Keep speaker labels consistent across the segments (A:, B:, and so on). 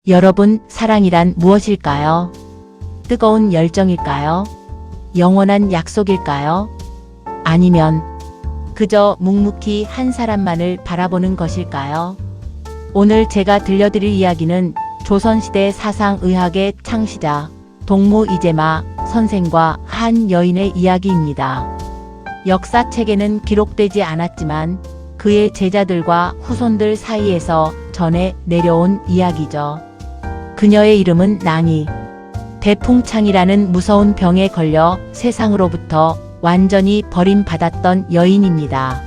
A: 여러분, 사랑이란 무엇일까요? 뜨거운 열정일까요? 영원한 약속일까요? 아니면 그저 묵묵히 한 사람만을 바라보는 것일까요? 오늘 제가 들려드릴 이야기는 조선시대 사상의학의 창시자 동무 이재마 선생과 한 여인의 이야기입니다. 역사책에는 기록되지 않았지만 그의 제자들과 후손들 사이에서 전해 내려온 이야기죠. 그녀의 이름은 낭이. 대풍창이라는 무서운 병에 걸려 세상으로부터 완전히 버림받았던 여인입니다.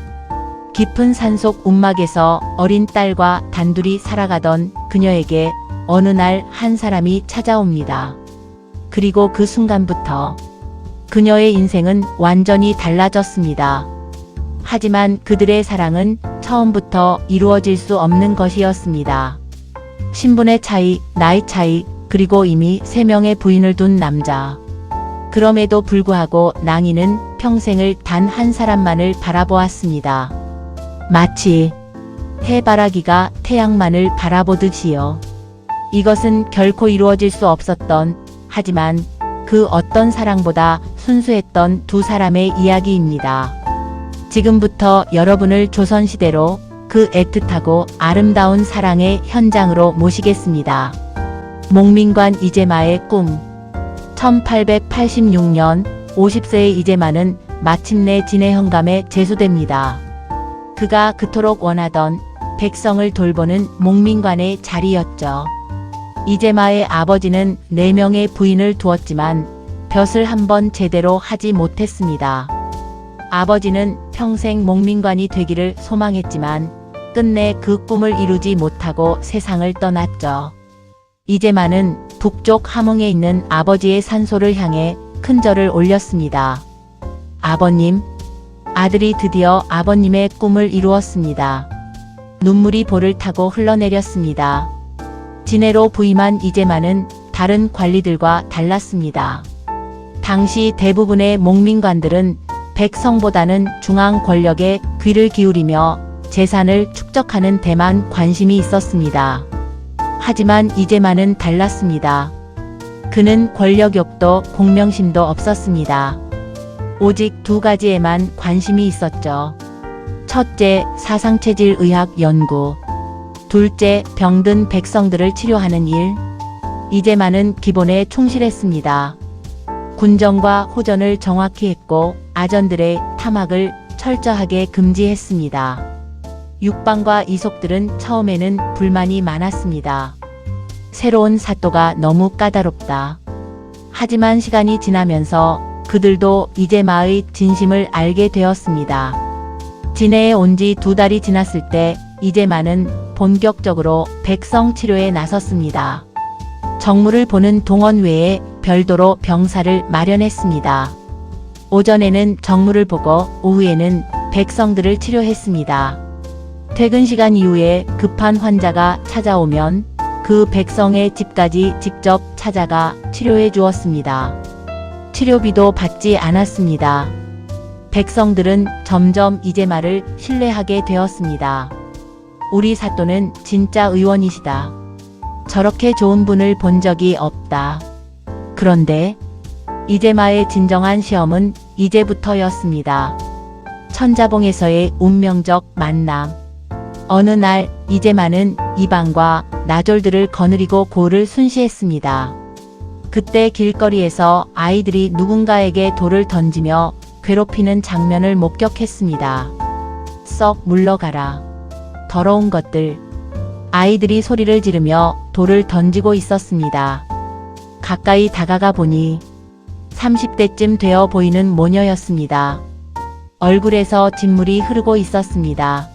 A: 깊은 산속 움막에서 어린 딸과 단둘이 살아가던 그녀에게 어느 날 한 사람이 찾아옵니다. 그리고 그 순간부터 그녀의 인생은 완전히 달라졌습니다. 하지만 그들의 사랑은 처음부터 이루어질 수 없는 것이었습니다. 신분의 차이, 나이 차이, 그리고 이미 3명의 부인을 둔 남자. 그럼에도 불구하고 낭이는 평생을 단 한 사람만을 바라보았습니다. 마치 해바라기가 태양만을 바라보듯이요. 이것은 결코 이루어질 수 없었던, 하지만 그 어떤 사랑보다 순수했던 두 사람의 이야기입니다. 지금부터 여러분을 조선시대로 그 애틋하고 아름다운 사랑의 현장으로 모시겠습니다. 목민관 이재마의 꿈. 1886년 50세의 이재마는 마침내 진해 현감에 제수됩니다. 그가 그토록 원하던 백성을 돌보는 목민관의 자리였죠. 이재마의 아버지는 4명의 부인을 두었지만 벼슬 한번 제대로 하지 못했습니다. 아버지는 평생 목민관이 되기를 소망했지만 끝내 그 꿈을 이루지 못하고 세상을 떠났죠. 이재마는 북쪽 함흥에 있는 아버지의 산소를 향해 큰절을 올렸습니다. 아버님, 아들이 드디어 아버님의 꿈을 이루었습니다. 눈물이 볼을 타고 흘러내렸습니다. 진해로 부임한 이재마는 다른 관리들과 달랐습니다. 당시 대부분의 목민관들은 백성보다는 중앙 권력에 귀를 기울이며 재산을 축적하는 데만 관심이 있었습니다. 하지만 이재마는 달랐습니다. 그는 권력욕도 공명심도 없었습니다. 오직 2가지에만 관심이 있었죠. 첫째, 사상체질 의학 연구. 둘째, 병든 백성들을 치료하는 일. 이재마는 기본에 충실했습니다. 군정과 호전을 정확히 했고 아전들의 탐악을 철저하게 금지했습니다. 육방과 이속들은 처음에는 불만이 많았습니다. 새로운 사또가 너무 까다롭다. 하지만 시간이 지나면서 그들도 이재마의 진심을 알게 되었습니다. 진해에 온 지 2달이 지났을 때 이재마는 본격적으로 백성 치료에 나섰습니다. 정무를 보는 동원 외에 별도로 병사를 마련했습니다. 오전에는 정무를 보고 오후에는 백성들을 치료했습니다. 퇴근 시간 이후에 급한 환자가 찾아오면 그 백성의 집까지 직접 찾아가 치료해 주었습니다. 치료비도 받지 않았습니다. 백성들은 점점 이재마를 신뢰하게 되었습니다. 우리 사또는 진짜 의원이시다. 저렇게 좋은 분을 본 적이 없다. 그런데 이재마의 진정한 시험은 이제부터였습니다. 천자봉에서의 운명적 만남. 어느 날 이재마는 이방과 나졸들을 거느리고 고을을 순시했습니다. 그때 길거리에서 아이들이 누군가에게 돌을 던지며 괴롭히는 장면을 목격했습니다. 썩 물러가라. 더러운 것들. 아이들이 소리를 지르며 돌을 던지고 있었습니다. 가까이 다가가 보니 30대쯤 되어 보이는 모녀였습니다. 얼굴에서 진물이 흐르고 있었습니다.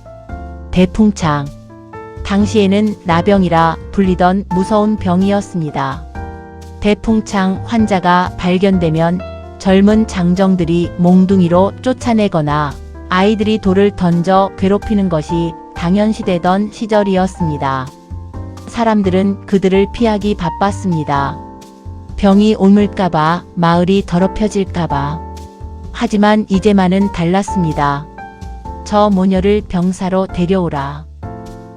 A: 대풍창. 당시에는 나병이라 불리던 무서운 병이었습니다. 대풍창 환자가 발견되면 젊은 장정들이 몽둥이로 쫓아내거나 아이들이 돌을 던져 괴롭히는 것이 당연시되던 시절이었습니다. 사람들은 그들을 피하기 바빴습니다. 병이 옮을까봐, 마을이 더럽혀질까봐. 하지만 이재마는 달랐습니다. 저 모녀를 병사로 데려오라.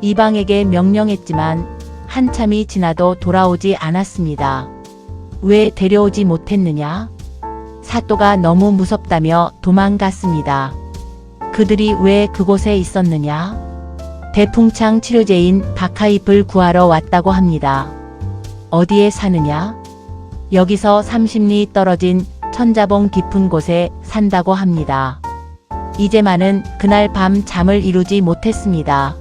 A: 이방에게 명령했지만 한참이 지나도 돌아오지 않았습니다. 왜 데려오지 못했느냐? 사또가 너무 무섭다며 도망갔습니다. 그들이 왜 그곳에 있었느냐? 대풍창 치료제인 박하잎을 구하러 왔다고 합니다. 어디에 사느냐? 여기서 30리 떨어진 천자봉 깊은 곳에 산다고 합니다. 이재만은 그날 밤 잠을 이루지 못했습니다.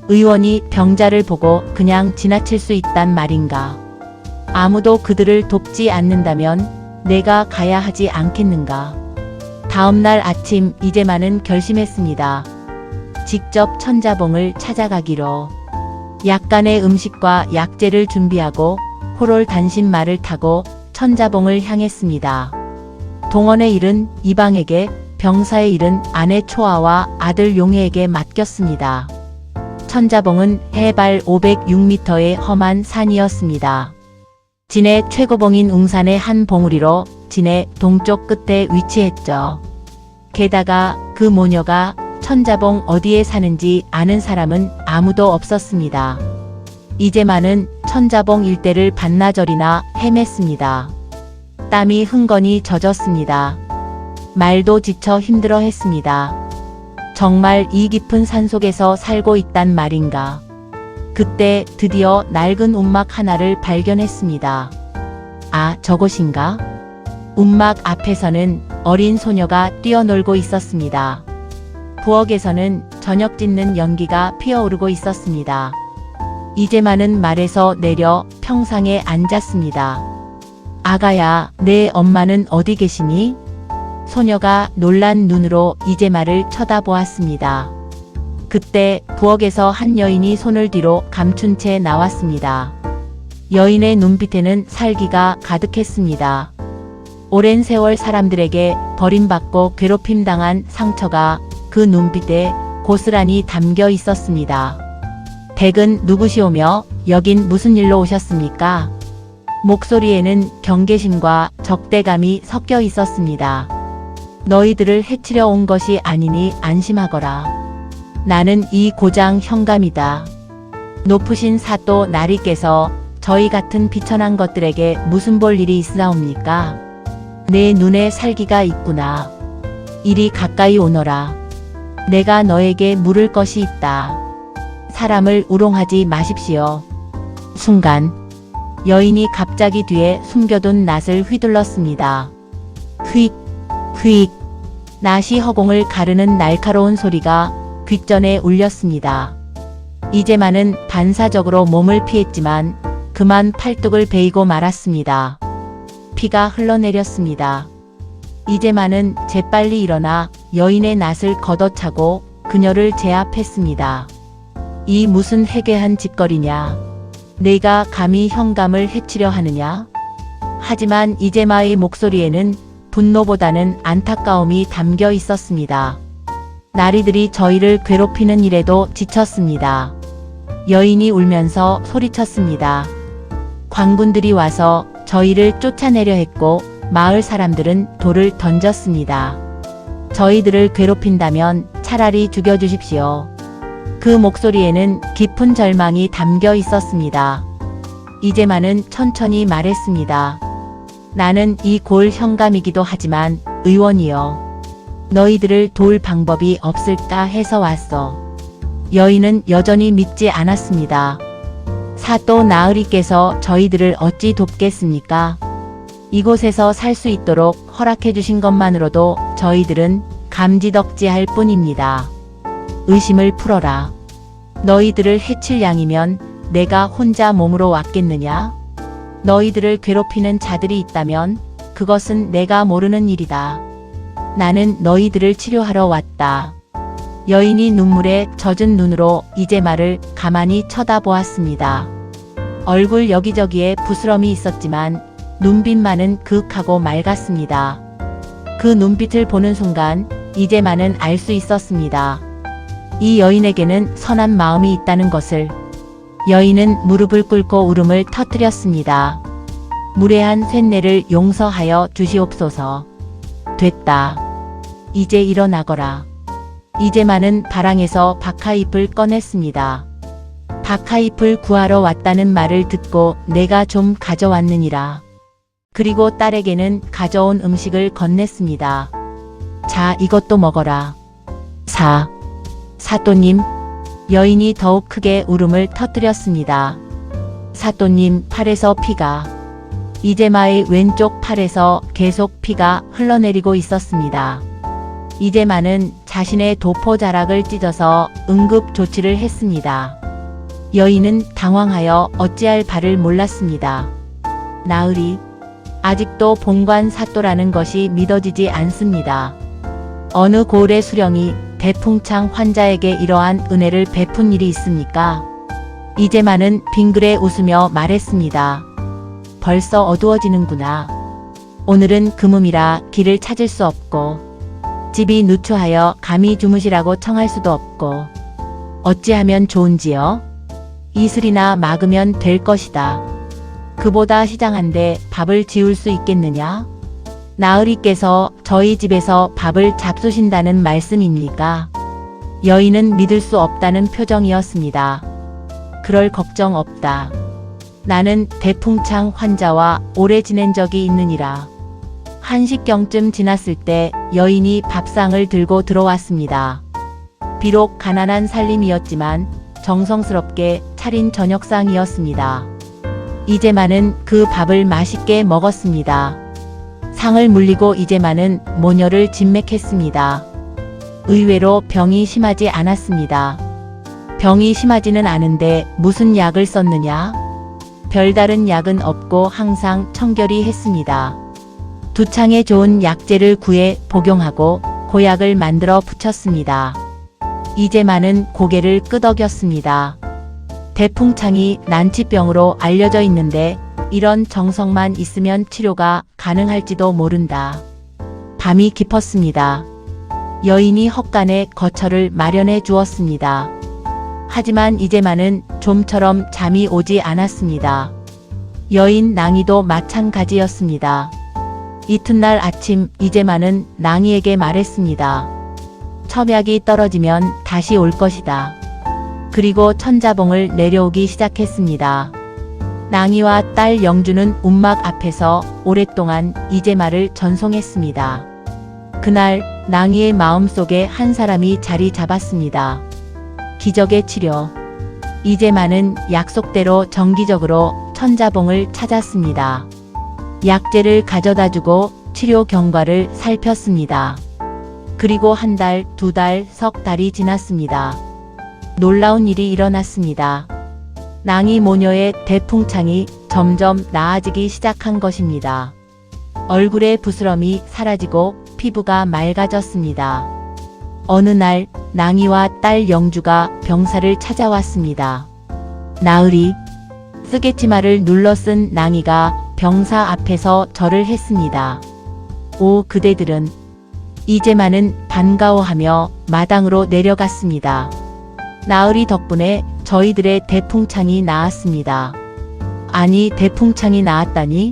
A: 의원이 병자를 보고 그냥 지나칠 수 있단 말인가? 아무도 그들을 돕지 않는다면 내가 가야 하지 않겠는가? 다음날 아침 이재만은 결심했습니다. 직접 천자봉을 찾아가기로. 약간의 음식과 약재를 준비하고 호롤 단신말을 타고 천자봉을 향했습니다. 동원의 일은 이방에게, 병사의 일은 아내 초아와 아들 용혜에게 맡겼습니다. 천자봉은 해발 506m의 험한 산이었습니다. 진해 최고봉인 웅산의 한 봉우리로 진해 동쪽 끝에 위치했죠. 게다가 그 모녀가 천자봉 어디에 사는지 아는 사람은 아무도 없었습니다. 이재만은 천자봉 일대를 반나절이나 헤맸습니다. 땀이 흥건히 젖었습니다. 말도 지쳐 힘들어했습니다. 정말 이 깊은 산속에서 살고 있단 말인가. 그때 드디어 낡은 움막 하나를 발견했습니다. 아, 저곳인가? 움막 앞에서는 어린 소녀가 뛰어놀고 있었습니다. 부엌에서는 저녁 짓는 연기가 피어오르고 있었습니다. 이재만은 말에서 내려 평상에 앉았습니다. 아가야, 내 엄마는 어디 계시니? 소녀가 놀란 눈으로 이재만을 쳐다보았습니다. 그때 부엌에서 한 여인이 손을 뒤로 감춘 채 나왔습니다. 여인의 눈빛에는 살기가 가득했습니다. 오랜 세월 사람들에게 버림받고 괴롭힘당한 상처가 그 눈빛에 고스란히 담겨 있었습니다. 댁은 누구시오며 여긴 무슨 일로 오셨습니까? 목소리에는 경계심과 적대감이 섞여 있었습니다. 너희들을 해치려 온 것이 아니니 안심하거라. 나는 이 고장 현감이다. 높으신 사또 나리께서 저희 같은 비천한 것들에게 무슨 볼 일이 있사옵니까? 내 눈에 살기가 있구나. 이리 가까이 오너라. 내가 너에게 물을 것이 있다. 사람을 우롱하지 마십시오. 순간 여인이 갑자기 뒤에 숨겨둔 낫을 휘둘렀습니다. 휙, 휙. 낫이 허공을 가르는 날카로운 소리가 귓전에 울렸습니다. 이재만은 반사적으로 몸을 피했지만 그만 팔뚝을 베이고 말았습니다. 피가 흘러내렸습니다. 이재만은 재빨리 일어나 여인의 낫을 걷어차고 그녀를 제압했습니다. 이 무슨 해괴한 짓거리냐? 내가 감히 현감을 해치려 하느냐? 하지만 이재마의 목소리에는 분노보다는 안타까움이 담겨 있었습니다. 나리들이 저희를 괴롭히는 일에도 지쳤습니다. 여인이 울면서 소리쳤습니다. 광군들이 와서 저희를 쫓아내려 했고 마을 사람들은 돌을 던졌습니다. 저희들을 괴롭힌다면 차라리 죽여주십시오. 그 목소리에는 깊은 절망이 담겨 있었습니다. 이재만은 천천히 말했습니다. 나는 이 골 현감이기도 하지만 의원이여. 너희들을 도울 방법이 없을까 해서 왔어. 여인은 여전히 믿지 않았습니다. 사또 나으리께서 저희들을 어찌 돕겠습니까? 이곳에서 살 수 있도록 허락해 주신 것만으로도 저희들은 감지덕지할 뿐입니다. 의심을 풀어라. 너희들을 해칠 양이면 내가 혼자 몸으로 왔겠느냐? 너희들을 괴롭히는 자들이 있다면 그것은 내가 모르는 일이다. 나는 너희들을 치료하러 왔다. 여인이 눈물에 젖은 눈으로 이재마를 가만히 쳐다보았습니다. 얼굴 여기저기에 부스럼이 있었지만 눈빛만은 그윽하고 맑았습니다. 그 눈빛을 보는 순간 이재마는 알 수 있었습니다. 이 여인에게는 선한 마음이 있다는 것을. 여인은 무릎을 꿇고 울음을 터뜨렸습니다. 무례한 쇳내를 용서하여 주시옵소서. 됐다. 이제 일어나거라. 이재만은 바랑에서 박하잎을 꺼냈습니다. 박하잎을 구하러 왔다는 말을 듣고 내가 좀 가져왔느니라. 그리고 딸에게는 가져온 음식을 건넸습니다. 자, 이것도 먹어라. 사또님. 여인이 더욱 크게 울음을 터뜨렸습니다. 사또님 팔에서 피가. 이재마의 왼쪽 팔에서 계속 피가 흘러내리고 있었습니다. 이재마는 자신의 도포자락을 찢어서 응급 조치를 했습니다. 여인은 당황하여 어찌할 바를 몰랐습니다. 나으리. 아직도 본관 사또라는 것이 믿어지지 않습니다. 어느 고을의 수령이 대풍창 환자에게 이러한 은혜를 베푼 일이 있습니까? 이재마는 빙그레 웃으며 말했습니다. 벌써 어두워지는구나. 오늘은 금음이라 길을 찾을 수 없고 집이 누추하여 감히 주무시라고 청할 수도 없고 어찌하면 좋은지요? 이슬이나 막으면 될 것이다. 그보다 시장한데 밥을 지을 수 있겠느냐? 나으리께서 저희 집에서 밥을 잡수신다는 말씀입니까? 여인은 믿을 수 없다는 표정이었습니다. 그럴 걱정 없다. 나는 대풍창 환자와 오래 지낸 적이 있느니라. 한식경쯤 지났을 때 여인이 밥상을 들고 들어왔습니다. 비록 가난한 살림이었지만 정성스럽게 차린 저녁상이었습니다. 이재마는 그 밥을 맛있게 먹었습니다. 상을 물리고 이재마는 모녀를 진맥했습니다. 의외로 병이 심하지 않았습니다. 병이 심하지는 않은데 무슨 약을 썼느냐? 별다른 약은 없고 항상 청결히 했습니다. 두창에 좋은 약재를 구해 복용하고 고약을 만들어 붙였습니다. 이재마는 고개를 끄덕였습니다. 대풍창이 난치병으로 알려져 있는데 이런 정성만 있으면 치료가 가능할지도 모른다. 밤이 깊었습니다. 여인이 헛간에 거처를 마련해 주었습니다. 하지만 이재마는 좀처럼 잠이 오지 않았습니다. 여인 낭이도 마찬가지였습니다. 이튿날 아침 이재마는 낭이에게 말했습니다. 첩약이 떨어지면 다시 올 것이다. 그리고 천자봉을 내려오기 시작했습니다. 낭이와 딸 영주는 움막 앞에서 오랫동안 이재마를 전송했습니다. 그날 낭이의 마음속에 한 사람이 자리 잡았습니다. 기적의 치료. 이재마는 약속대로 정기적으로 천자봉을 찾았습니다. 약재를 가져다주고 치료 경과를 살폈습니다. 그리고 한 달, 두 달, 석 달이 지났습니다. 놀라운 일이 일어났습니다. 낭이 모녀의 대풍창이 점점 나아지기 시작한 것입니다. 얼굴의 부스럼이 사라지고 피부가 맑아졌습니다. 어느 날 낭이와 딸 영주가 병사를 찾아왔습니다. 나으리. 쓰개치마를 눌러 쓴 낭이가 병사 앞에서 절을 했습니다. 오 그대들은. 이재마는 반가워하며 마당으로 내려갔습니다. 나으리 덕분에 저희들의 대풍창이 나았습니다. 아니 대풍창이 나았다니?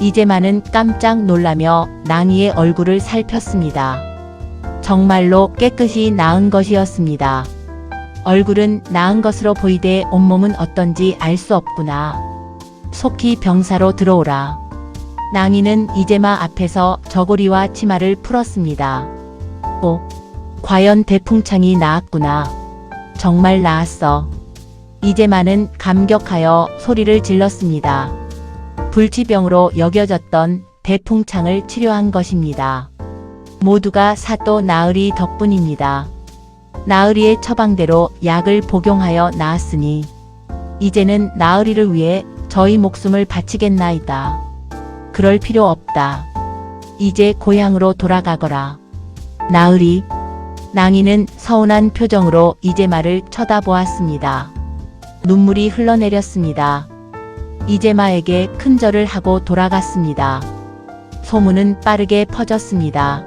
A: 이재마는 깜짝 놀라며 낭이의 얼굴을 살폈습니다. 정말로 깨끗이 나은 것이었습니다. 얼굴은 나은 것으로 보이되 온몸은 어떤지 알 수 없구나. 속히 병사로 들어오라. 낭이는 이재마 앞에서 저고리와 치마를 풀었습니다. 오, 과연 대풍창이 나았구나. 정말 나았어. 이재마는 감격하여 소리를 질렀습니다. 불치병으로 여겨졌던 대풍창을 치료한 것입니다. 모두가 사또 나으리 덕분입니다. 나으리의 처방대로 약을 복용하여 나았으니 이제는 나으리를 위해 저희 목숨을 바치겠나이다. 그럴 필요 없다. 이제 고향으로 돌아가거라. 나으리. 낭이는 서운한 표정으로 이재마를 쳐다보았습니다. 눈물이 흘러내렸습니다. 이재마에게 큰절을 하고 돌아갔습니다. 소문은 빠르게 퍼졌습니다.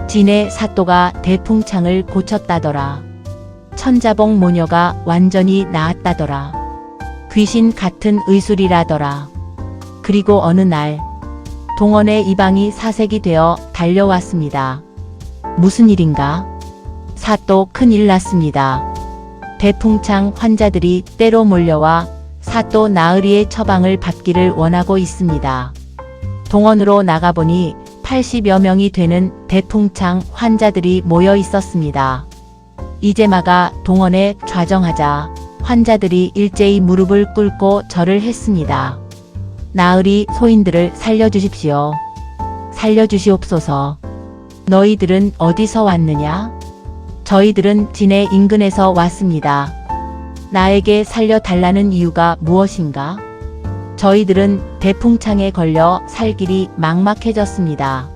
A: 진의 사또가 대풍창을 고쳤다더라. 천자봉 모녀가 완전히 나았다더라. 귀신 같은 의술이라더라. 그리고 어느 날 동원의 이방이 사색이 되어 달려왔습니다. 무슨 일인가? 사또 큰일 났습니다. 대풍창 환자들이 때로 몰려와 사또 나으리의 처방을 받기를 원하고 있습니다. 동원으로 나가보니 80여 명이 되는 대풍창 환자들이 모여 있었습니다. 이재마가 동원에 좌정하자 환자들이 일제히 무릎을 꿇고 절을 했습니다. 나으리 소인들을 살려주십시오. 살려주시옵소서. 너희들은 어디서 왔느냐? 저희들은 진해 인근에서 왔습니다. 나에게 살려달라는 이유가 무엇인가? 저희들은 대풍창에 걸려 살 길이 막막해졌습니다.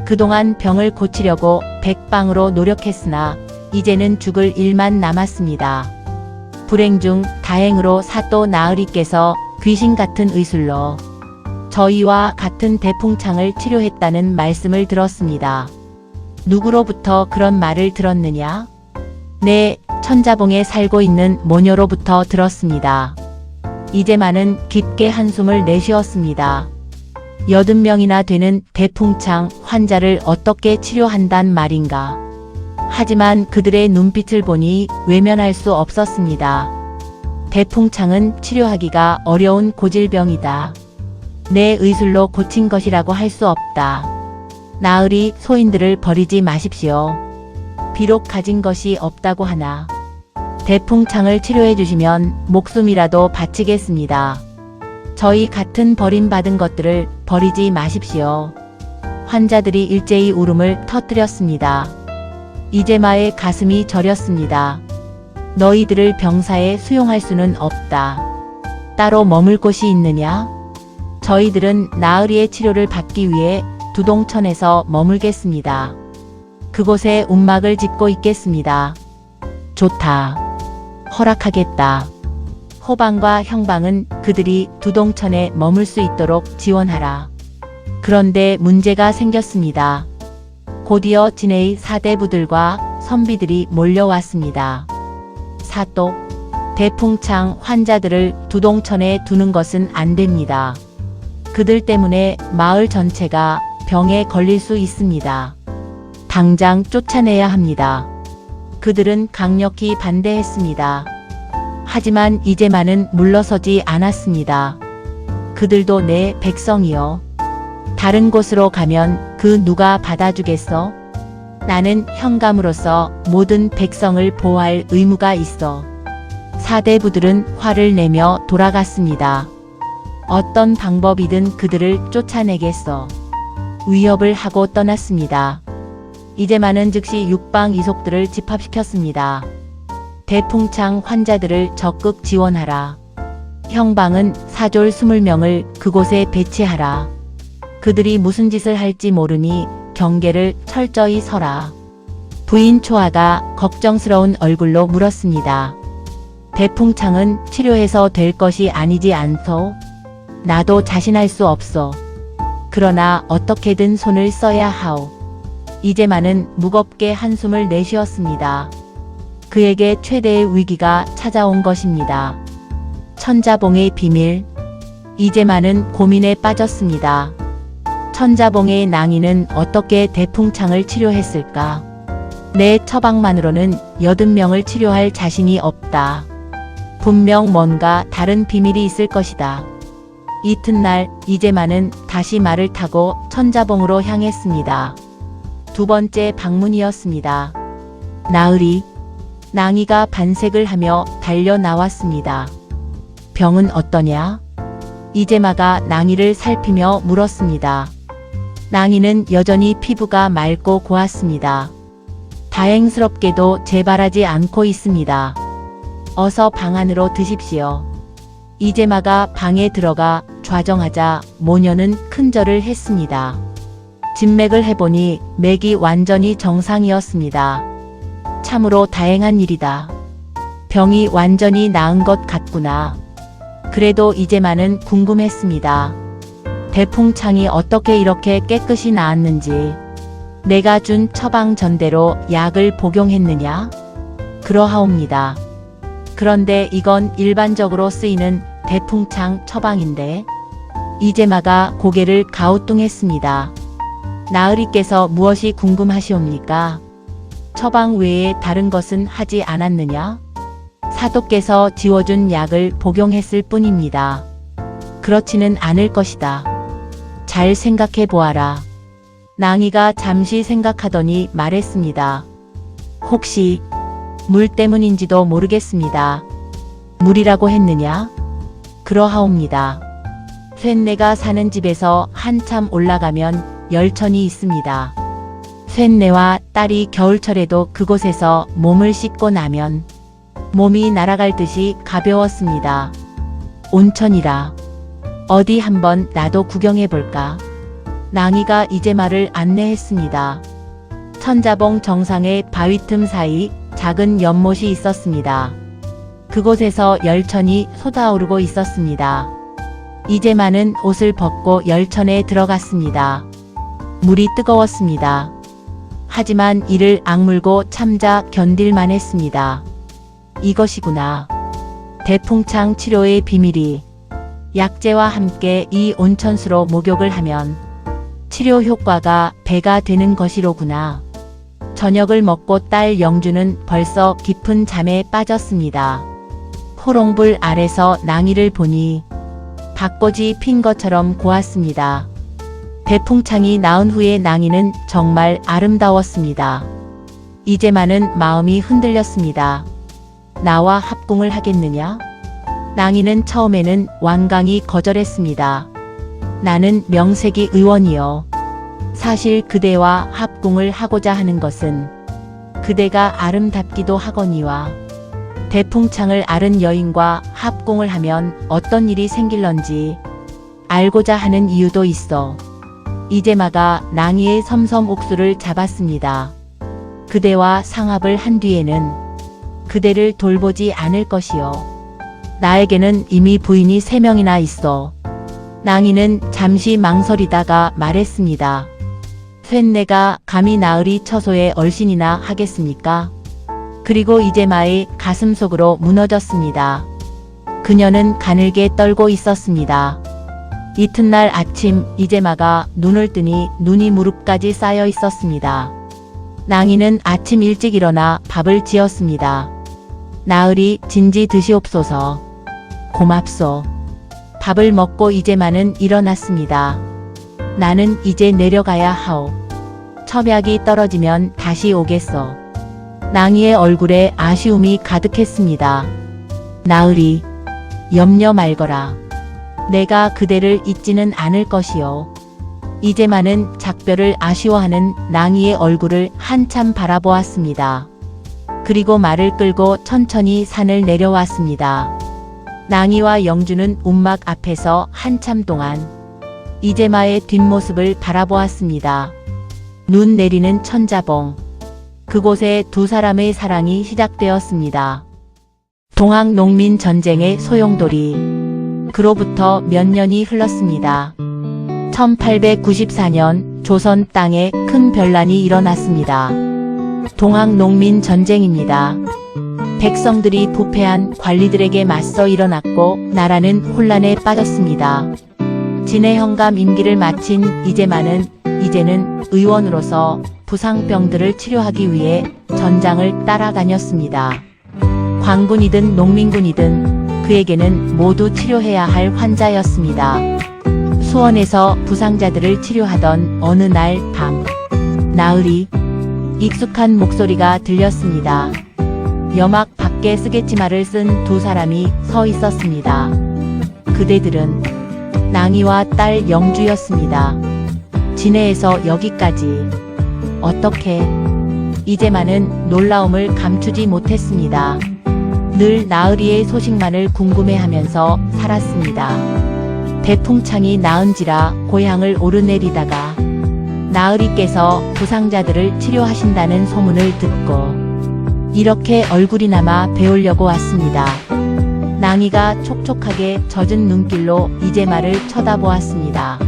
A: 그동안 병을 고치려고 백방으로 노력했으나 이제는 죽을 일만 남았습니다. 불행 중 다행으로 사또 나으리께서 귀신 같은 의술로 저희와 같은 대풍창을 치료했다는 말씀을 들었습니다. 누구로부터 그런 말을 들었느냐? 네, 천자봉에 살고 있는 모녀로부터 들었습니다. 이재만은 깊게 한숨을 내쉬었습니다. 80명이나 되는 대풍창 환자를 어떻게 치료한단 말인가? 하지만 그들의 눈빛을 보니 외면할 수 없었습니다. 대풍창은 치료하기가 어려운 고질병이다. 내 의술로 고친 것이라고 할 수 없다. 나으리 소인들을 버리지 마십시오. 비록 가진 것이 없다고 하나 대풍창을 치료해 주시면 목숨이라도 바치겠습니다. 저희 같은 버림받은 것들을 버리지 마십시오. 환자들이 일제히 울음을 터뜨렸습니다. 이재마의 가슴이 저렸습니다. 너희들을 병사에 수용할 수는 없다. 따로 머물 곳이 있느냐? 저희들은 나으리의 치료를 받기 위해 두동천에서 머물겠습니다. 그곳에 움막을 짓고 있겠습니다. 좋다. 허락하겠다. 호방과 형방은 그들이 두동천에 머물 수 있도록 지원하라. 그런데 문제가 생겼습니다. 곧이어 진해의 사대부들과 선비들이 몰려왔습니다. 사또, 대풍창 환자들을 두동천에 두는 것은 안 됩니다. 그들 때문에 마을 전체가 병에 걸릴 수 있습니다. 당장 쫓아내야 합니다. 그들은 강력히 반대했습니다. 하지만 이재만은 물러서지 않았습니다. 그들도 내 백성이요. 다른 곳으로 가면 그 누가 받아주겠어? 나는 현감으로서 모든 백성을 보호할 의무가 있어. 사대부들은 화를 내며 돌아갔습니다. 어떤 방법이든 그들을 쫓아내겠어. 위협을 하고 떠났습니다. 이재만은 즉시 육방 이속들을 집합시켰습니다. 대풍창 환자들을 적극 지원하라. 형방은 사졸 20명을 그곳에 배치하라. 그들이 무슨 짓을 할지 모르니 경계를 철저히 서라. 부인 초아가 걱정스러운 얼굴로 물었습니다. 대풍창은 치료해서 될 것이 아니지 않소? 나도 자신할 수 없소. 그러나 어떻게든 손을 써야 하오. 이재만은 무겁게 한숨을 내쉬었습니다. 그에게 최대의 위기가 찾아온 것입니다. 천자봉의 비밀. 이재만은 고민에 빠졌습니다. 천자봉의 낭인은 어떻게 대풍창을 치료했을까? 내 처방만으로는 80명을 치료할 자신이 없다. 분명 뭔가 다른 비밀이 있을 것이다. 이튿날 이재만은 다시 말을 타고 천자봉으로 향했습니다. 두 번째 방문이었습니다. 나으리. 낭이가 반색을 하며 달려 나왔습니다. 병은 어떠냐? 이재마가 낭이를 살피며 물었습니다. 낭이는 여전히 피부가 맑고 고왔습니다. 다행스럽게도 재발하지 않고 있습니다. 어서 방 안으로 드십시오. 이재마가 방에 들어가 좌정하자 모녀는 큰절을 했습니다. 진맥을 해보니 맥이 완전히 정상이었습니다. 참으로 다행한 일이다. 병이 완전히 나은 것 같구나. 그래도 이재만은 궁금했습니다. 대풍창이 어떻게 이렇게 깨끗이 나았는지. 내가 준 처방 전대로 약을 복용했느냐? 그러하옵니다. 그런데 이건 일반적으로 쓰이는 대풍창 처방인데. 이재마가 고개를 가우뚱했습니다. 나으리께서 무엇이 궁금하시옵니까? 처방 외에 다른 것은 하지 않았느냐? 사도께서 지워준 약을 복용했을 뿐입니다. 그렇지는 않을 것이다. 잘 생각해 보아라. 낭이가 잠시 생각하더니 말했습니다. 혹시 물 때문인지도 모르겠습니다. 물이라고 했느냐? 그러하옵니다. 쇳내가 사는 집에서 한참 올라가면 열천이 있습니다. 쇳내와 딸이 겨울철에도 그곳에서 몸을 씻고 나면 몸이 날아갈 듯이 가벼웠습니다. 온천이라. 어디 한번 나도 구경해 볼까? 낭이가 이재마를 안내했습니다. 천자봉 정상의 바위 틈 사이 작은 연못이 있었습니다. 그곳에서 열천이 솟아오르고 있었습니다. 이재마는 옷을 벗고 열천에 들어갔습니다. 물이 뜨거웠습니다. 하지만 이를 악물고 참자 견딜만 했습니다. 이것이구나. 대풍창 치료의 비밀이. 약재와 함께 이 온천수로 목욕을 하면 치료 효과가 배가 되는 것이로구나. 저녁을 먹고 딸 영주는 벌써 깊은 잠에 빠졌습니다. 호롱불 아래서 낭이를 보니 박꽃이 핀 것처럼 고왔습니다. 대풍창이 나은 후에 낭이는 정말 아름다웠습니다. 이재마는 마음이 흔들렸습니다. 나와 합궁을 하겠느냐? 낭이는 처음에는 완강히 거절했습니다. 나는 명색이 의원이요. 사실 그대와 합궁을 하고자 하는 것은 그대가 아름답기도 하거니와 대풍창을 앓은 여인과 합궁을 하면 어떤 일이 생길런지 알고자 하는 이유도 있어. 이재마가 낭이의 섬섬 옥수를 잡았습니다. 그대와 상합을 한 뒤에는 그대를 돌보지 않을 것이요. 나에게는 이미 부인이 3명이나 있어. 낭이는 잠시 망설이다가 말했습니다. 쇳내가 감히 나으리 처소에 얼씬이나 하겠습니까? 그리고 이재마의 가슴 속으로 무너졌습니다. 그녀는 가늘게 떨고 있었습니다. 이튿날 아침 이재마가 눈을 뜨니 눈이 무릎까지 쌓여 있었습니다. 낭이는 아침 일찍 일어나 밥을 지었습니다. 나으리 진지 드시옵소서. 고맙소. 밥을 먹고 이재마는 일어났습니다. 나는 이제 내려가야 하오. 첩약이 떨어지면 다시 오겠소. 낭이의 얼굴에 아쉬움이 가득했습니다. 나으리, 염려 말거라. 내가 그대를 잊지는 않을 것이요. 이재마는 작별을 아쉬워하는 낭이의 얼굴을 한참 바라보았습니다. 그리고 말을 끌고 천천히 산을 내려왔습니다. 낭이와 영주는 움막 앞에서 한참 동안 이재마의 뒷모습을 바라보았습니다. 눈 내리는 천자봉. 그곳에 두 사람의 사랑이 시작되었습니다. 동학농민전쟁의 소용돌이. 그로부터 몇 년이 흘렀습니다. 1894년 조선 땅에 큰 변란이 일어났습니다. 동학농민전쟁입니다. 백성들이 부패한 관리들에게 맞서 일어났고 나라는 혼란에 빠졌습니다. 진해현감 임기를 마친 이재마는 이제는 의원으로서 부상병들을 치료하기 위해 전장을 따라다녔습니다. 관군이든 농민군이든 그에게는 모두 치료해야 할 환자였습니다. 수원에서 부상자들을 치료하던 어느 날 밤, 나으리, 익숙한 목소리가 들렸습니다. 여막 밖에 쓰개치마를 쓴 두 사람이 서 있었습니다. 그대들은 낭이와 딸 영주였습니다. 진해에서 여기까지 어떻게? 이재마는 놀라움을 감추지 못했습니다. 늘 나으리의 소식만을 궁금해하면서 살았습니다. 대풍창이 나은지라 고향을 오르내리다가 나으리께서 부상자들을 치료하신다는 소문을 듣고 이렇게 얼굴이나마 배우려고 왔습니다. 낭이가 촉촉하게 젖은 눈길로 이재마를 쳐다보았습니다.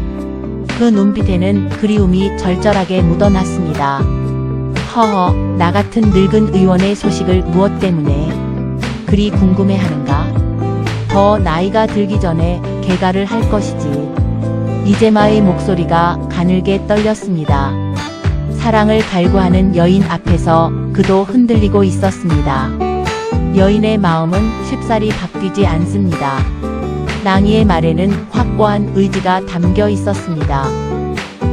A: 그 눈빛에는 그리움이 절절하게 묻어났습니다. 허허, 나 같은 늙은 의원의 소식을 무엇 때문에 그리 궁금해하는가? 더 나이가 들기 전에 개가를 할 것이지. 이재마의 목소리가 가늘게 떨렸습니다. 사랑을 갈구하는 여인 앞에서 그도 흔들리고 있었습니다. 여인의 마음은 쉽사리 바뀌지 않습니다. 낭희의 말에는 확고한 의지가 담겨 있었습니다.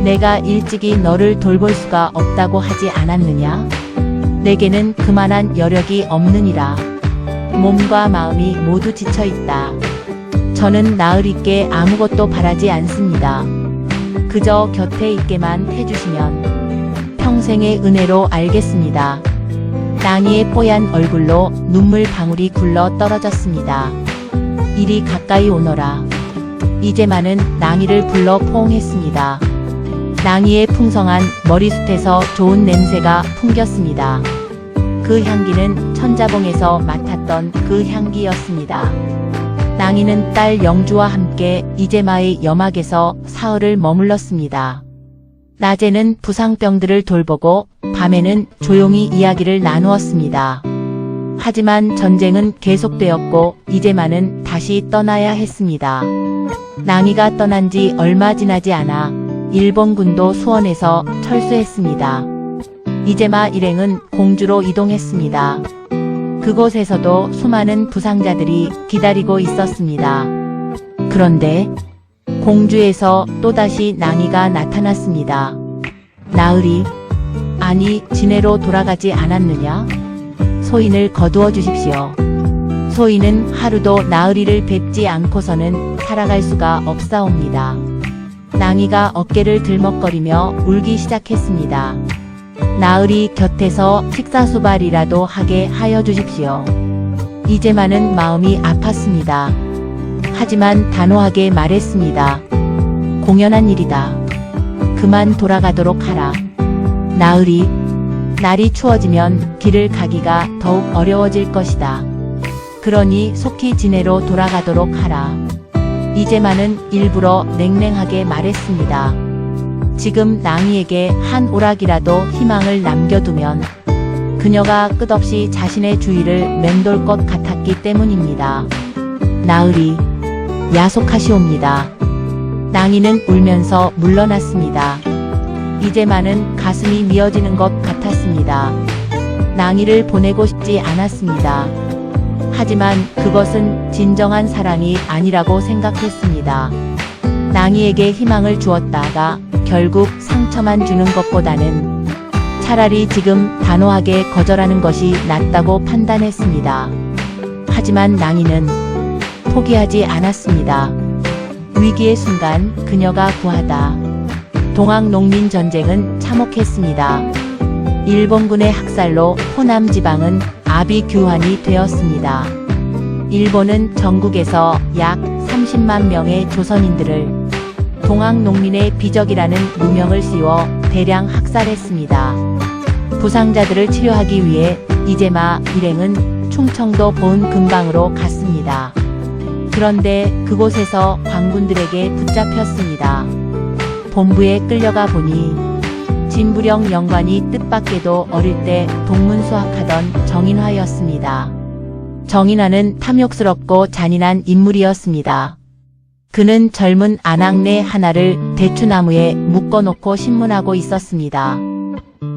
A: 내가 일찍이 너를 돌볼 수가 없다고 하지 않았느냐? 내게는 그만한 여력이 없느니라. 몸과 마음이 모두 지쳐있다. 저는 나으리께 아무것도 바라지 않습니다. 그저 곁에 있게만 해주시면 평생의 은혜로 알겠습니다. 낭희의 뽀얀 얼굴로 눈물 방울이 굴러 떨어졌습니다. 이리 가까이 오너라. 이재만은 낭희를 불러 포옹했습니다. 낭희의 풍성한 머리숱에서 좋은 냄새가 풍겼습니다. 그 향기는 천자봉에서 맡았던 그 향기였습니다. 낭희는 딸 영주와 함께 이재마의 여막에서 사흘을 머물렀습니다. 낮에는 부상병들을 돌보고 밤에는 조용히 이야기를 나누었습니다. 하지만 전쟁은 계속되었고 이재마는 다시 떠나야 했습니다. 낭희가 떠난 지 얼마 지나지 않아 일본군도 수원에서 철수했습니다. 이재마 일행은 공주로 이동했습니다. 그곳에서도 수많은 부상자들이 기다리고 있었습니다. 그런데 공주에서 또다시 낭희가 나타났습니다. 나으리, 아니 진해로 돌아가지 않았느냐? 소인을 거두어 주십시오. 소인은 하루도 나으리를 뵙지 않고서는 살아갈 수가 없사옵니다. 낭희가 어깨를 들먹거리며 울기 시작했습니다. 나으리 곁에서 식사수발이라도 하게 하여 주십시오. 이재만은 마음이 아팠습니다. 하지만 단호하게 말했습니다. 공연한 일이다. 그만 돌아가도록 하라. 나으리, 날이 추워지면 길을 가기가 더욱 어려워질 것이다. 그러니 속히 진해로 돌아가도록 하라. 이재만은 일부러 냉랭하게 말했습니다. 지금 낭희에게 한 오락이라도 희망을 남겨두면 그녀가 끝없이 자신의 주위를 맴돌 것 같았기 때문입니다. 나으리, 야속하시옵니다. 낭희는 울면서 물러났습니다. 이재만은 가슴이 미어지는 것 같았습니다. 낭희를 보내고 싶지 않았습니다. 하지만 그것은 진정한 사랑이 아니라고 생각했습니다. 낭희에게 희망을 주었다가 결국 상처만 주는 것보다는 차라리 지금 단호하게 거절하는 것이 낫다고 판단했습니다. 하지만 낭희는 포기하지 않았습니다. 위기의 순간 그녀가 구하다. 동학농민전쟁은 참혹했습니다. 일본군의 학살로 호남 지방은 아비규환이 되었습니다. 일본은 전국에서 약 30만 명의 조선인들을 동학농민의 비적이라는 누명을 씌워 대량 학살했습니다. 부상자들을 치료하기 위해 이재마 일행은 충청도 보은 근방으로 갔습니다. 그런데 그곳에서 광군들에게 붙잡혔습니다. 본부에 끌려가 보니 진부령 영관이 뜻밖에도 어릴 때 동문수학하던 정인화였습니다. 정인화는 탐욕스럽고 잔인한 인물이었습니다. 그는 젊은 아낙네 하나를 대추나무에 묶어놓고 신문하고 있었습니다.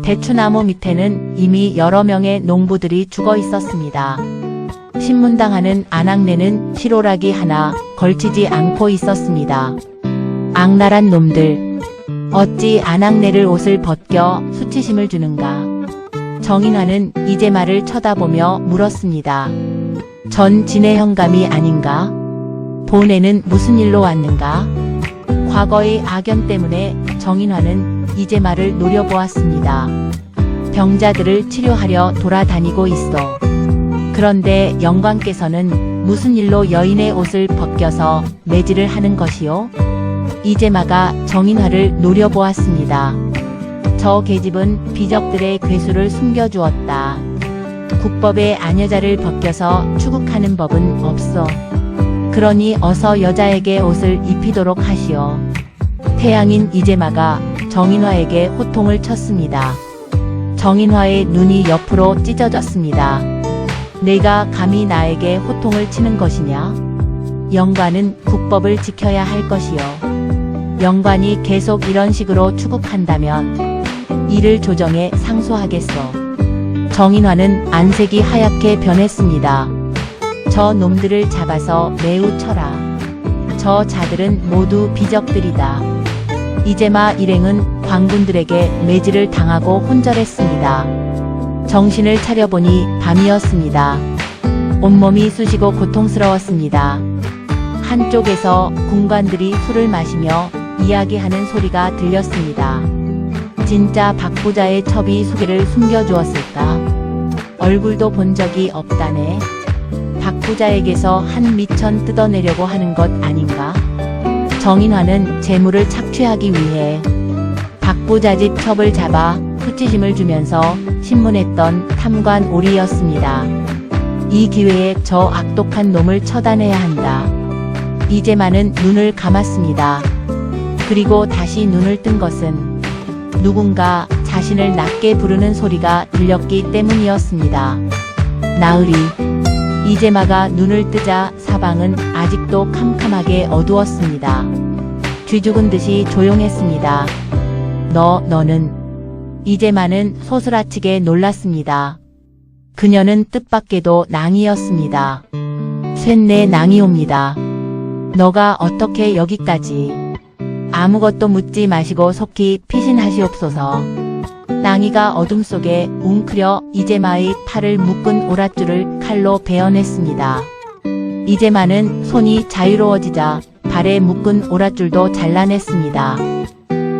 A: 대추나무 밑에는 이미 여러 명의 농부들이 죽어 있었습니다. 신문당하는 아낙네는 실오라기 하나 걸치지 않고 있었습니다. 악랄한 놈들, 어찌 아낙네를 옷을 벗겨 수치심을 주는가? 정인화는 이재마를 쳐다보며 물었습니다. 전 진해 현감이 아닌가? 본에는 무슨 일로 왔는가? 과거의 악연 때문에 정인화는 이재마를 노려보았습니다. 병자들을 치료하려 돌아다니고 있어. 그런데 영광께서는 무슨 일로 여인의 옷을 벗겨서 매질을 하는 것이요? 이재마가 정인화를 노려보았습니다. 저 계집은 비적들의 괴수를 숨겨주었다. 국법에 아녀자를 벗겨서 추국하는 법은 없어. 그러니 어서 여자에게 옷을 입히도록 하시오. 태양인 이재마가 정인화에게 호통을 쳤습니다. 정인화의 눈이 옆으로 찢어졌습니다. 내가 감히 나에게 호통을 치는 것이냐? 영관은 국법을 지켜야 할 것이요. 영관이 계속 이런 식으로 추국한다면 이를 조정에 상소하겠소. 정인화는 안색이 하얗게 변했습니다. 저 놈들을 잡아서 매우 쳐라. 저 자들은 모두 비적들이다. 이재마 일행은 광군들에게 매질을 당하고 혼절했습니다. 정신을 차려보니 밤이었습니다. 온몸이 쑤시고 고통스러웠습니다. 한쪽에서 군관들이 술을 마시며 이야기하는 소리가 들렸습니다. 진짜 박부자의 첩이 수계를 숨겨주었을까? 얼굴도 본 적이 없다네. 박부자에게서 한 미천 뜯어내려고 하는 것 아닌가? 정인화는 재물을 착취하기 위해 박부자 집 첩을 잡아 수치심을 주면서 신문했던 탐관 오리였습니다. 이 기회에 저 악독한 놈을 처단해야 한다. 이재만은 눈을 감았습니다. 그리고 다시 눈을 뜬 것은 누군가 자신을 낮게 부르는 소리가 들렸기 때문이었습니다. 나으리. 이재마가 눈을 뜨자 사방은 아직도 캄캄하게 어두웠습니다. 쥐죽은 듯이 조용했습니다. 너는. 이재마는 소스라치게 놀랐습니다. 그녀는 뜻밖에도 낭이었습니다. 쇳내 낭이옵니다. 너가 어떻게 여기까지. 아무것도 묻지 마시고 속히 피신하시옵소서. 낭이가 어둠 속에 웅크려 이재마의 팔을 묶은 오랏줄을 칼로 베어냈습니다. 이재마는 손이 자유로워지자 발에 묶은 오랏줄도 잘라냈습니다.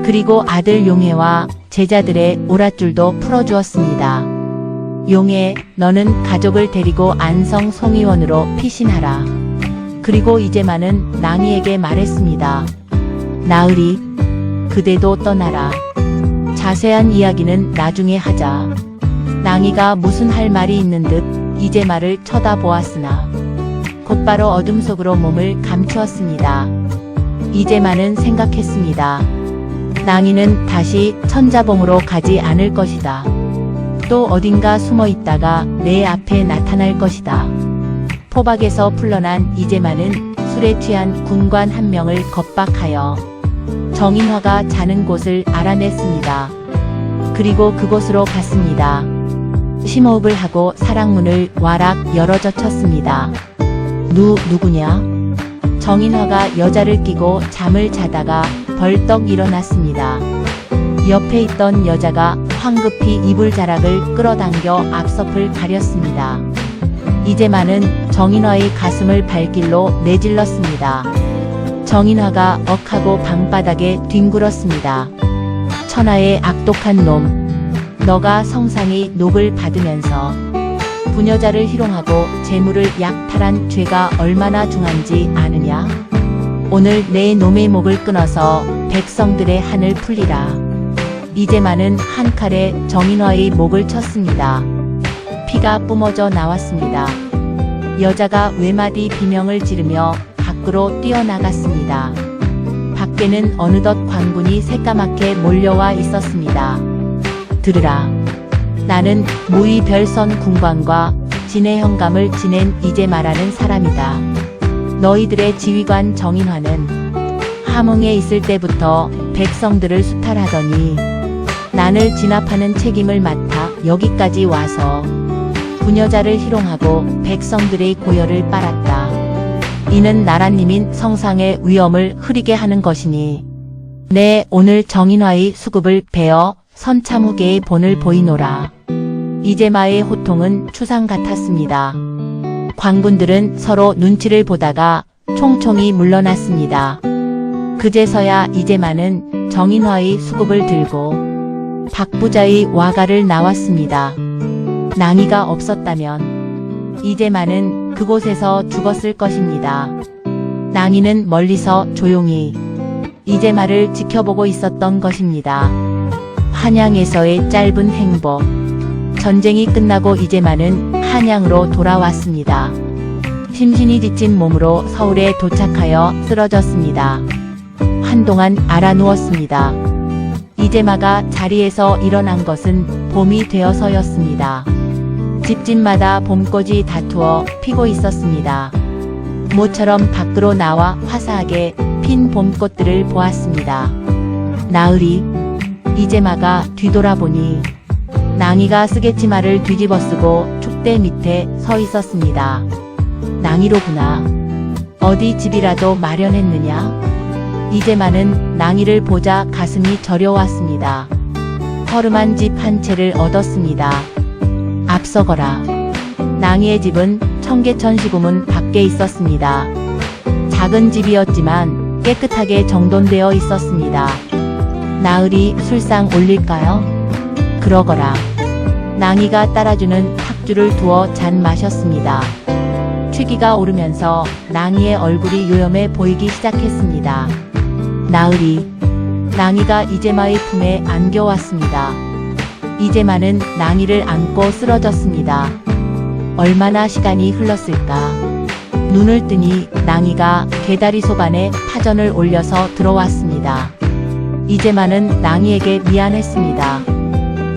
A: 그리고 아들 용해와 제자들의 오랏줄도 풀어주었습니다. 용해, 너는 가족을 데리고 안성 송의원으로 피신하라. 그리고 이재마는 낭이에게 말했습니다. 나으리, 그대도 떠나라. 자세한 이야기는 나중에 하자. 낭이가 무슨 할 말이 있는 듯 이재마를 쳐다보았으나 곧바로 어둠 속으로 몸을 감추었습니다. 이재마는 생각했습니다. 낭이는 다시 천자봉으로 가지 않을 것이다. 또 어딘가 숨어 있다가 내 앞에 나타날 것이다. 포박에서 풀려난 이재마는 술에 취한 군관 한 명을 겁박하여 정인화가 자는 곳을 알아냈습니다. 그리고 그곳으로 갔습니다. 심호흡을 하고 사랑문을 와락 열어젖혔습니다. 누구냐? 정인화가 여자를 끼고 잠을 자다가 벌떡 일어났습니다. 옆에 있던 여자가 황급히 이불 자락을 끌어당겨 앞섭을 가렸습니다. 이재마는 정인화의 가슴을 발길로 내질렀습니다. 정인화가 억하고 방바닥에 뒹굴었습니다. 천하의 악독한 놈, 너가 성상의 녹을 받으면서 부녀자를 희롱하고 재물을 약탈한 죄가 얼마나 중한지 아느냐? 오늘 내 놈의 목을 끊어서 백성들의 한을 풀리라. 이재마는 한 칼에 정인화의 목을 쳤습니다. 피가 뿜어져 나왔습니다. 여자가 외마디 비명을 지르며 밖으로 뛰어나갔습니다. 밖에는 어느덧 광군이 새까맣게 몰려와 있었습니다. 들으라. 나는 무의별선 군관과 진해 현감을 지낸 이재마라는 사람이다. 너희들의 지휘관 정인화는 함흥에 있을 때부터 백성들을 수탈하더니 난을 진압하는 책임을 맡아 여기까지 와서 부녀자를 희롱하고 백성들의 고열을 빨았다. 이는 나라님인 성상의 위엄을 흐리게 하는 것이니 내 오늘 정인화의 수급을 베어 선참후계의 본을 보이노라. 이재마의 호통은 추상 같았습니다. 관군들은 서로 눈치를 보다가 총총히 물러났습니다. 그제서야 이재마는 정인화의 수급을 들고 박부자의 와가를 나왔습니다. 낭이가 없었다면 이재마는 그곳에서 죽었을 것입니다. 낭이는 멀리서 조용히 이재마를 지켜보고 있었던 것입니다. 한양에서의 짧은 행복. 전쟁이 끝나고 이재마는 한양으로 돌아왔습니다. 심신이 지친 몸으로 서울에 도착하여 쓰러졌습니다. 한동안 알아누웠습니다. 이재마가 자리에서 일어난 것은 봄이 되어서였습니다. 집집마다 봄꽃이 다투어 피고 있었습니다. 모처럼 밖으로 나와 화사하게 핀 봄꽃들을 보았습니다. 나으리. 이재마가 뒤돌아보니 낭이가 쓰개치마를 뒤집어 쓰고 축대 밑에 서 있었습니다. 낭이로구나. 어디 집이라도 마련했느냐? 이재만은 낭이를 보자 가슴이 저려왔습니다. 허름한 집 한 채를 얻었습니다. 앞서거라. 낭이의 집은 청계천 시구문 밖에 있었습니다. 작은 집이었지만 깨끗하게 정돈되어 있었습니다. 나으리 술상 올릴까요? 그러거라. 낭이가 따라주는 탁주를 두어 잔 마셨습니다. 취기가 오르면서 낭이의 얼굴이 요염해 보이기 시작했습니다. 나으리. 낭이가 이재마의 품에 안겨왔습니다. 이재마는 낭이를 안고 쓰러졌습니다. 얼마나 시간이 흘렀을까. 눈을 뜨니 낭이가 개다리 소반에 파전을 올려서 들어왔습니다. 이재마는 낭이에게 미안했습니다.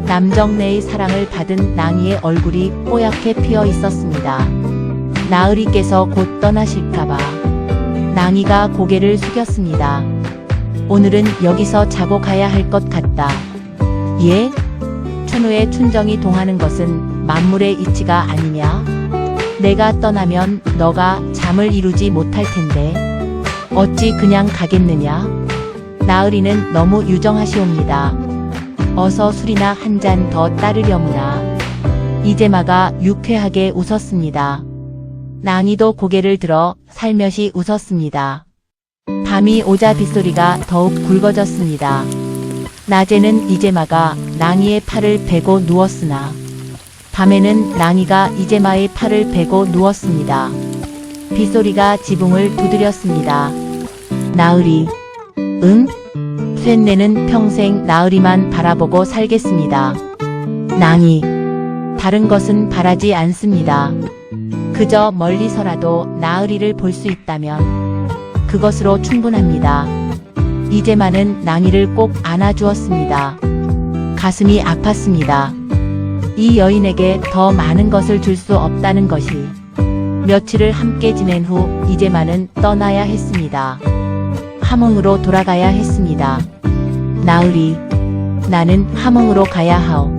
A: 남정네의 사랑을 받은 낭이의 얼굴이 뽀얗게 피어 있었습니다. 나으리께서 곧 떠나실까봐. 낭이가 고개를 숙였습니다. 오늘은 여기서 자고 가야 할 것 같다. 예? 춘우의 춘정이 동하는 것은 만물의 이치가 아니냐? 내가 떠나면 너가 잠을 이루지 못할 텐데 어찌 그냥 가겠느냐? 나으리는 너무 유정하시옵니다. 어서 술이나 한 잔 더 따르려무나. 이재마가 유쾌하게 웃었습니다. 낭이도 고개를 들어 살며시 웃었습니다. 밤이 오자 빗소리가 더욱 굵어졌습니다. 낮에는 이재마가 낭이의 팔을 베고 누웠으나 밤에는 낭이가 이재마의 팔을 베고 누웠습니다. 빗소리가 지붕을 두드렸습니다. 나으리. 응? 쇳내는 평생 나으리만 바라보고 살겠습니다. 낭이. 다른 것은 바라지 않습니다. 그저 멀리서라도 나으리를 볼 수 있다면 그것으로 충분합니다. 이재만은 낭이를 꼭 안아주었습니다. 가슴이 아팠습니다. 이 여인에게 더 많은 것을 줄 수 없다는 것이. 며칠을 함께 지낸 후 이재만은 떠나야 했습니다. 함흥으로 돌아가야 했습니다. 나으리. 나는 함흥으로 가야 하오.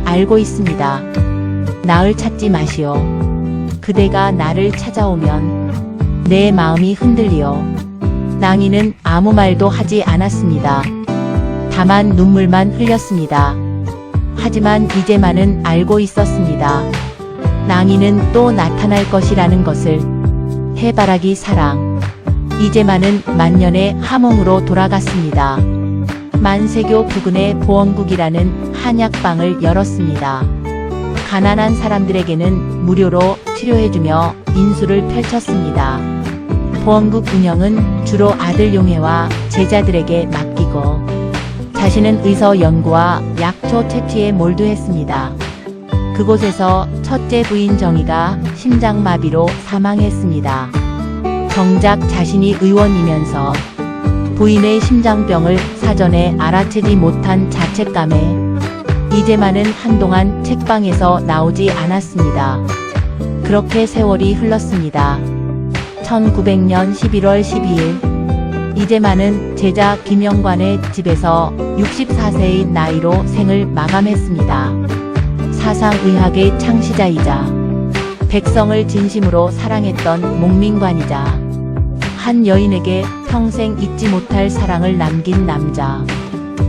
A: 알고 있습니다. 나을 찾지 마시오. 그대가 나를 찾아오면 내 마음이 흔들리오. 낭이는 아무 말도 하지 않았습니다. 다만 눈물만 흘렸습니다. 하지만 이재만은 알고 있었습니다. 낭이는 또 나타날 것이라는 것을. 해바라기 사랑. 이재만은 만년의 함흥으로 돌아갔습니다. 만세교 부근의 보원국이라는 한약방을 열었습니다. 가난한 사람들에게는 무료로 치료해주며 인수를 펼쳤습니다. 보원국 운영은 주로 아들 용해와 제자들에게 맡기고 자신은 의서 연구와 약초 채취에 몰두했습니다. 그곳에서 첫째 부인 정희가 심장마비로 사망했습니다. 정작 자신이 의원이면서 부인의 심장병을 사전에 알아채지 못한 자책감에 이재만은 한동안 책방에서 나오지 않았습니다. 그렇게 세월이 흘렀습니다. 1900년 11월 12일 이재만은 제자 김영관의 집에서 64세의 나이로 생을 마감했습니다. 사상의학의 창시자이자 백성을 진심으로 사랑했던 목민관이자 한 여인에게 평생 잊지 못할 사랑을 남긴 남자.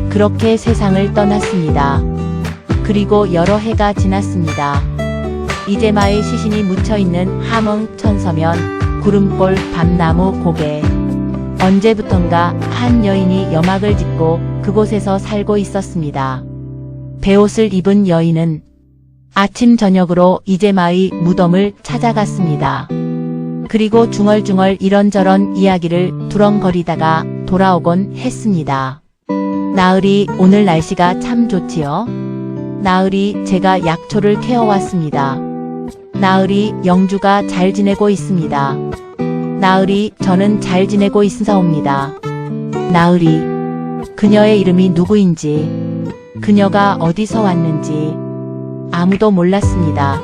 A: 그렇게 세상을 떠났습니다. 그리고 여러 해가 지났습니다. 이재마의 시신이 묻혀있는 함흥 천서면 구름골 밤나무 고개. 언제부턴가 한 여인이 여막을 짓고 그곳에서 살고 있었습니다. 베옷을 입은 여인은 아침 저녁으로 이재마의 무덤을 찾아갔습니다. 그리고 중얼중얼 이런저런 이야기를 두렁거리다가 돌아오곤 했습니다. 나으리, 오늘 날씨가 참 좋지요? 나으리, 제가 약초를 캐어왔습니다. 나으리, 영주가 잘 지내고 있습니다. 나으리, 저는 잘 지내고 있사옵니다. 나으리, 그녀의 이름이 누구인지, 그녀가 어디서 왔는지 아무도 몰랐습니다.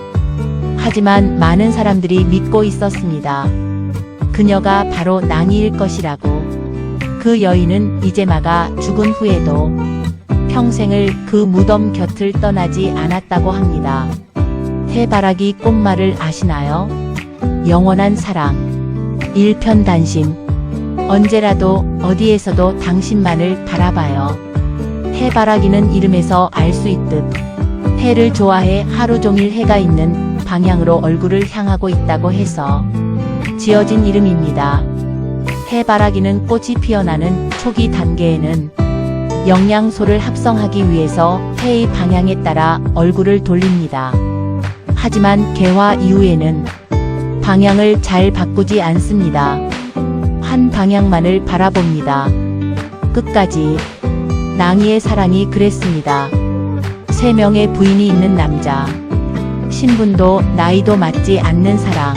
A: 하지만 많은 사람들이 믿고 있었습니다. 그녀가 바로 낭이일 것이라고. 그 여인은 이재마가 죽은 후에도 평생을 그 무덤 곁을 떠나지 않았다고 합니다. 해바라기 꽃말을 아시나요? 영원한 사랑, 일편단심, 언제라도 어디에서도 당신만을 바라봐요. 해바라기는 이름에서 알 수 있듯 해를 좋아해 하루 종일 해가 있는 방향으로 얼굴을 향하고 있다고 해서 지어진 이름입니다. 해바라기는 꽃이 피어나는 초기 단계에는 영양소를 합성하기 위해서 해의 방향에 따라 얼굴을 돌립니다. 하지만 개화 이후에는 방향을 잘 바꾸지 않습니다. 한 방향만을 바라봅니다. 끝까지. 낭이의 사랑이 그랬습니다. 3명의 부인이 있는 남자. 신분도 나이도 맞지 않는 사랑.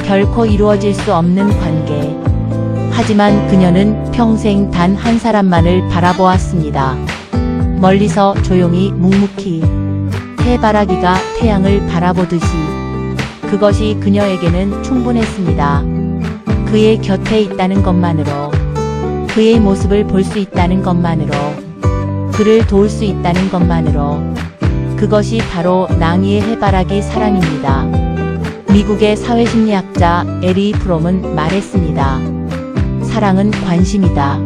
A: 결코 이루어질 수 없는 관계. 하지만 그녀는 평생 단 한 사람만을 바라보았습니다. 멀리서 조용히 묵묵히 해바라기가 태양을 바라보듯이 그것이 그녀에게는 충분했습니다. 그의 곁에 있다는 것만으로, 그의 모습을 볼 수 있다는 것만으로, 그를 도울 수 있다는 것만으로, 그것이 바로 낭이의 해바라기 사랑입니다. 미국의 사회심리학자 에리 프롬은 말했습니다. 사랑은 관심이다.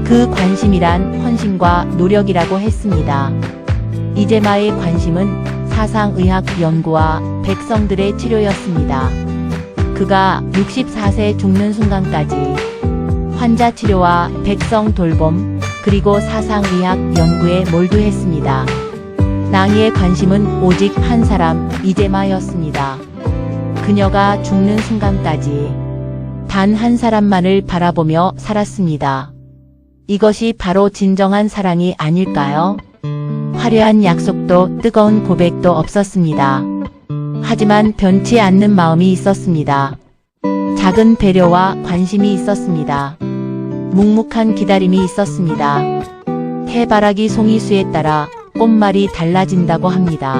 A: 그 관심이란 헌신과 노력이라고 했습니다. 이제마의 관심은 사상의학 연구와 백성들의 치료였습니다. 그가 64세 죽는 순간까지 환자 치료와 백성 돌봄 그리고 사상의학 연구에 몰두했습니다. 낭이의 관심은 오직 한 사람, 이제마였습니다. 그녀가 죽는 순간까지 단 한 사람만을 바라보며 살았습니다. 이것이 바로 진정한 사랑이 아닐까요? 화려한 약속도 뜨거운 고백도 없었습니다. 하지만 변치 않는 마음이 있었습니다. 작은 배려와 관심이 있었습니다. 묵묵한 기다림이 있었습니다. 해바라기 송이수에 따라 꽃말이 달라진다고 합니다.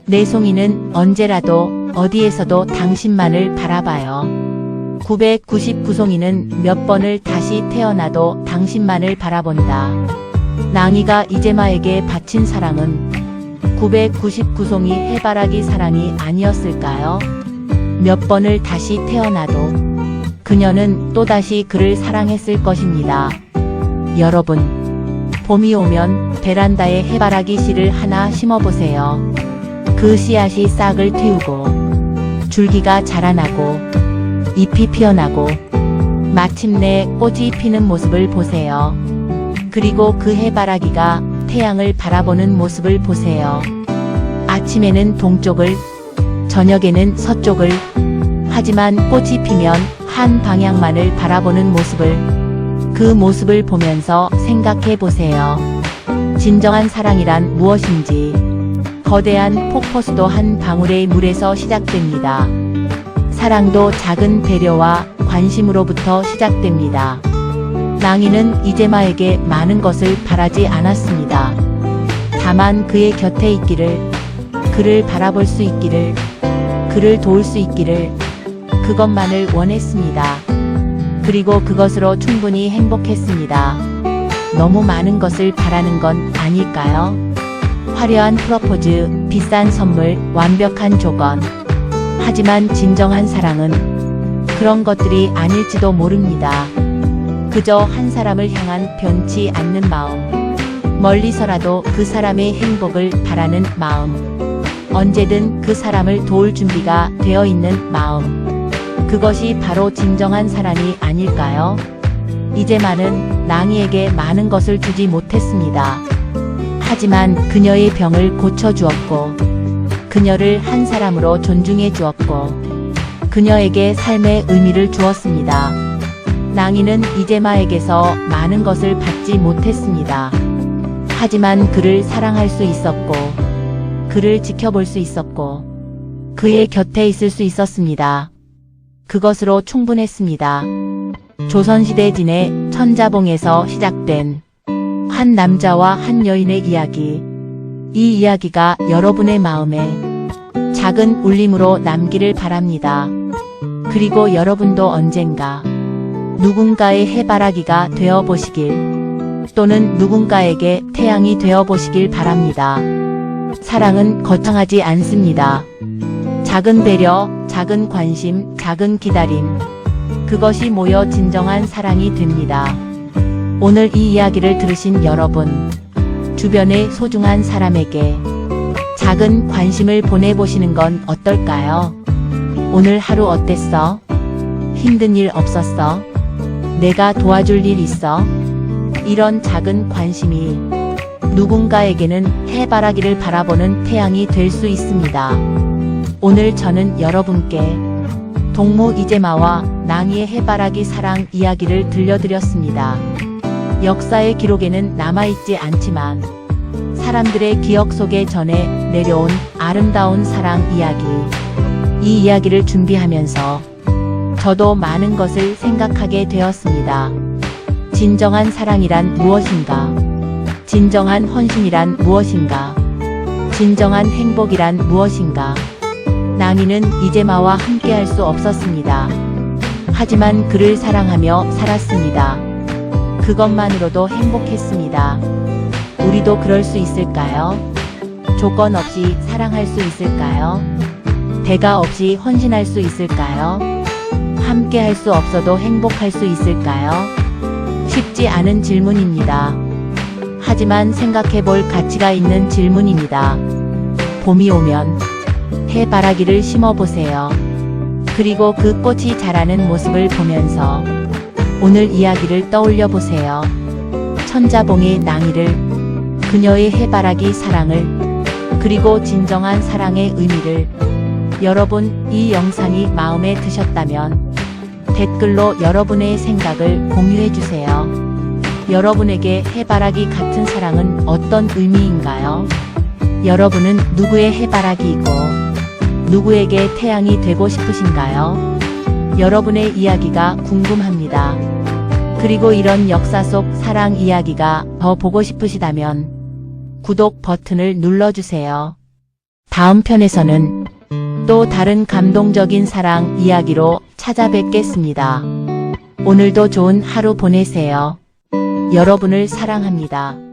A: 내 송이는 언제라도 어디에서도 당신만을 바라봐요. 999송이는 몇 번을 다시 태어나도 당신만을 바라본다. 낭이가 이제마에게 바친 사랑은 999송이 해바라기 사랑이 아니었을까요? 몇 번을 다시 태어나도 그녀는 또다시 그를 사랑했을 것입니다. 여러분, 봄이 오면 베란다에 해바라기 씨를 하나 심어보세요. 그 씨앗이 싹을 틔우고 줄기가 자라나고 잎이 피어나고 마침내 꽃이 피는 모습을 보세요. 그리고 그 해바라기가 태양을 바라보는 모습을 보세요. 아침에는 동쪽을, 저녁에는 서쪽을, 하지만 꽃이 피면 한 방향만을 바라보는 모습을, 그 모습을 보면서 생각해 보세요. 진정한 사랑이란 무엇인지. 거대한 폭포수도 한 방울의 물에서 시작됩니다. 사랑도 작은 배려와 관심으로부터 시작됩니다. 낭이는 이제마에게 많은 것을 바라지 않았습니다. 다만 그의 곁에 있기를, 그를 바라볼 수 있기를, 그를 도울 수 있기를, 그것만을 원했습니다. 그리고 그것으로 충분히 행복했습니다. 너무 많은 것을 바라는 건 아닐까요? 화려한 프로포즈, 비싼 선물, 완벽한 조건. 하지만 진정한 사랑은 그런 것들이 아닐지도 모릅니다. 그저 한 사람을 향한 변치 않는 마음. 멀리서라도 그 사람의 행복을 바라는 마음. 언제든 그 사람을 도울 준비가 되어 있는 마음. 그것이 바로 진정한 사랑이 아닐까요? 이제마는 낭이에게 많은 것을 주지 못했습니다. 하지만 그녀의 병을 고쳐주었고, 그녀를 한 사람으로 존중해 주었고, 그녀에게 삶의 의미를 주었습니다. 낭이는 이제마에게서 많은 것을 받지 못했습니다. 하지만 그를 사랑할 수 있었고, 그를 지켜볼 수 있었고, 그의 곁에 있을 수 있었습니다. 그것으로 충분했습니다. 조선시대 진의 천자봉에서 시작된 한 남자와 한 여인의 이야기. 이 이야기가 여러분의 마음에 작은 울림으로 남기를 바랍니다. 그리고 여러분도 언젠가 누군가의 해바라기가 되어 보시길 또는 누군가에게 태양이 되어 보시길 바랍니다. 사랑은 거창하지 않습니다. 작은 배려, 작은 관심, 작은 기다림. 그것이 모여 진정한 사랑이 됩니다. 오늘 이 이야기를 들으신 여러분, 주변의 소중한 사람에게 작은 관심을 보내보시는 건 어떨까요? 오늘 하루 어땠어? 힘든 일 없었어? 내가 도와줄 일 있어? 이런 작은 관심이 누군가에게는 해바라기를 바라보는 태양이 될 수 있습니다. 오늘 저는 여러분께 동무 이재마와 낭이의 해바라기 사랑 이야기를 들려드렸습니다. 역사의 기록에는 남아있지 않지만 사람들의 기억 속에 전해 내려온 아름다운 사랑 이야기. 이 이야기를 준비하면서 저도 많은 것을 생각하게 되었습니다. 진정한 사랑이란 무엇인가? 진정한 헌신이란 무엇인가? 진정한 행복이란 무엇인가? 낭이는 이재마와 함께할 수 없었습니다. 하지만 그를 사랑하며 살았습니다. 그것만으로도 행복했습니다. 우리도 그럴 수 있을까요? 조건 없이 사랑할 수 있을까요? 대가 없이 헌신할 수 있을까요? 함께 할 수 없어도 행복할 수 있을까요? 쉽지 않은 질문입니다. 하지만 생각해 볼 가치가 있는 질문입니다. 봄이 오면 해바라기를 심어보세요. 그리고 그 꽃이 자라는 모습을 보면서 오늘 이야기를 떠올려 보세요. 천자봉의 낭이를, 그녀의 해바라기 사랑을, 그리고 진정한 사랑의 의미를. 여러분, 이 영상이 마음에 드셨다면 댓글로 여러분의 생각을 공유해 주세요. 여러분에게 해바라기 같은 사랑은 어떤 의미인가요? 여러분은 누구의 해바라기이고 누구에게 태양이 되고 싶으신가요? 여러분의 이야기가 궁금합니다. 그리고 이런 역사 속 사랑 이야기가 더 보고 싶으시다면 구독 버튼을 눌러주세요. 다음 편에서는 또 다른 감동적인 사랑 이야기로 찾아뵙겠습니다. 오늘도 좋은 하루 보내세요. 여러분을 사랑합니다.